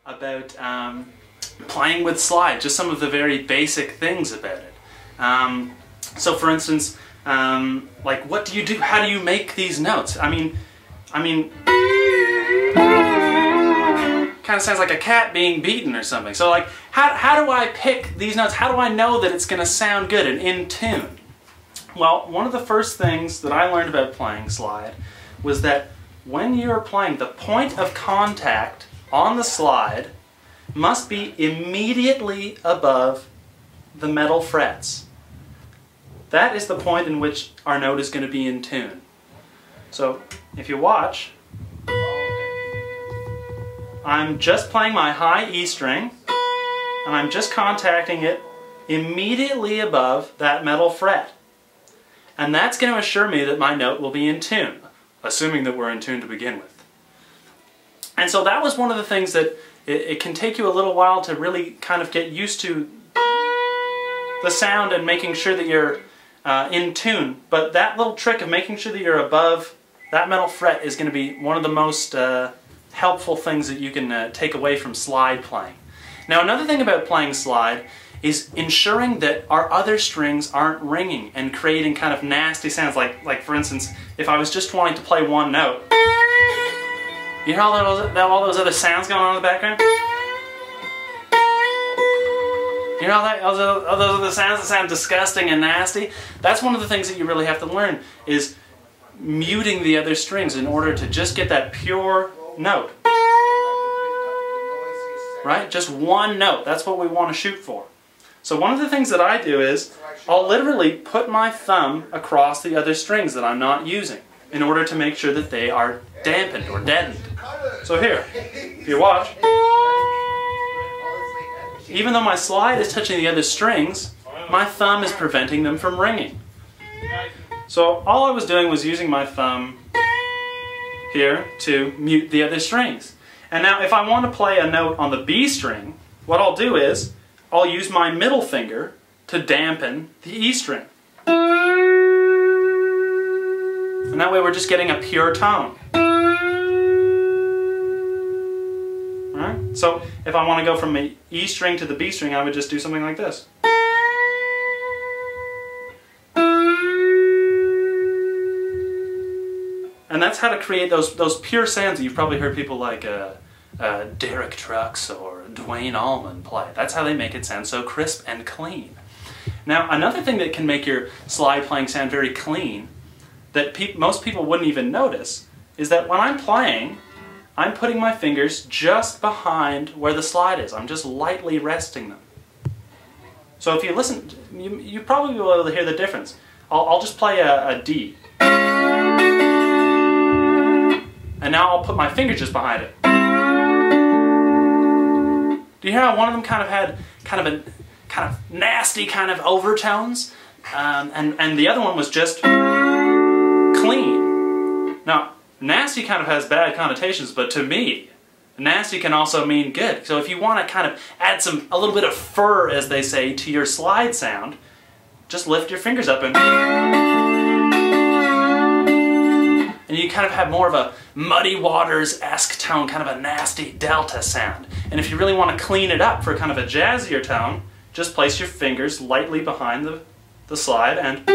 about playing with slide, just some of the very basic things about it. So for instance, like what do you do? How do you make these notes? I mean, kind of sounds like a cat being beaten or something. So like, how do I pick these notes? How do I know that it's going to sound good and in tune? Well, one of the first things that I learned about playing slide was that when you're playing, the point of contact on the slide must be immediately above the metal frets. That is the point in which our note is going to be in tune. So if you watch, I'm just playing my high E string and I'm just contacting it immediately above that metal fret. And that's going to assure me that my note will be in tune, assuming that we're in tune to begin with. And so that was one of the things that it can take you a little while to really kind of get used to the sound and making sure that you're in tune. But that little trick of making sure that you're above that metal fret is going to be one of the most helpful things that you can take away from slide playing. Now, another thing about playing slide is ensuring that our other strings aren't ringing and creating kind of nasty sounds. Like for instance, if I was just wanting to play one note, you hear all those other sounds going on in the background? You know all those other sounds that sound disgusting and nasty? That's one of the things that you really have to learn, is muting the other strings in order to just get that pure note. Right? Just one note. That's what we want to shoot for. So one of the things that I do is I'll literally put my thumb across the other strings that I'm not using in order to make sure that they are dampened or deadened. So here, if you watch, even though my slide is touching the other strings, my thumb is preventing them from ringing. So all I was doing was using my thumb here to mute the other strings. And now if I want to play a note on the B string, what I'll do is I'll use my middle finger to dampen the E string. And that way we're just getting a pure tone. Alright? So if I want to go from the E string to the B string, I would just do something like this. And that's how to create those pure sounds that you've probably heard people like Derek Trucks or Dwayne Allman play. That's how they make it sound so crisp and clean. Now, another thing that can make your slide playing sound very clean that most people wouldn't even notice is that when I'm playing, I'm putting my fingers just behind where the slide is. I'm just lightly resting them. So if you listen, you probably will be able to hear the difference. I'll just play a D. And now I'll put my finger just behind it. Do you hear how one of them kind of had kind of nasty kind of overtones, and the other one was just clean? Now, nasty kind of has bad connotations, but to me, nasty can also mean good. So if you want to kind of add a little bit of fur, as they say, to your slide sound, just lift your fingers up and you kind of have more of a Muddy Waters-esque tone, kind of a nasty delta sound. And if you really want to clean it up for kind of a jazzier tone, just place your fingers lightly behind the slide and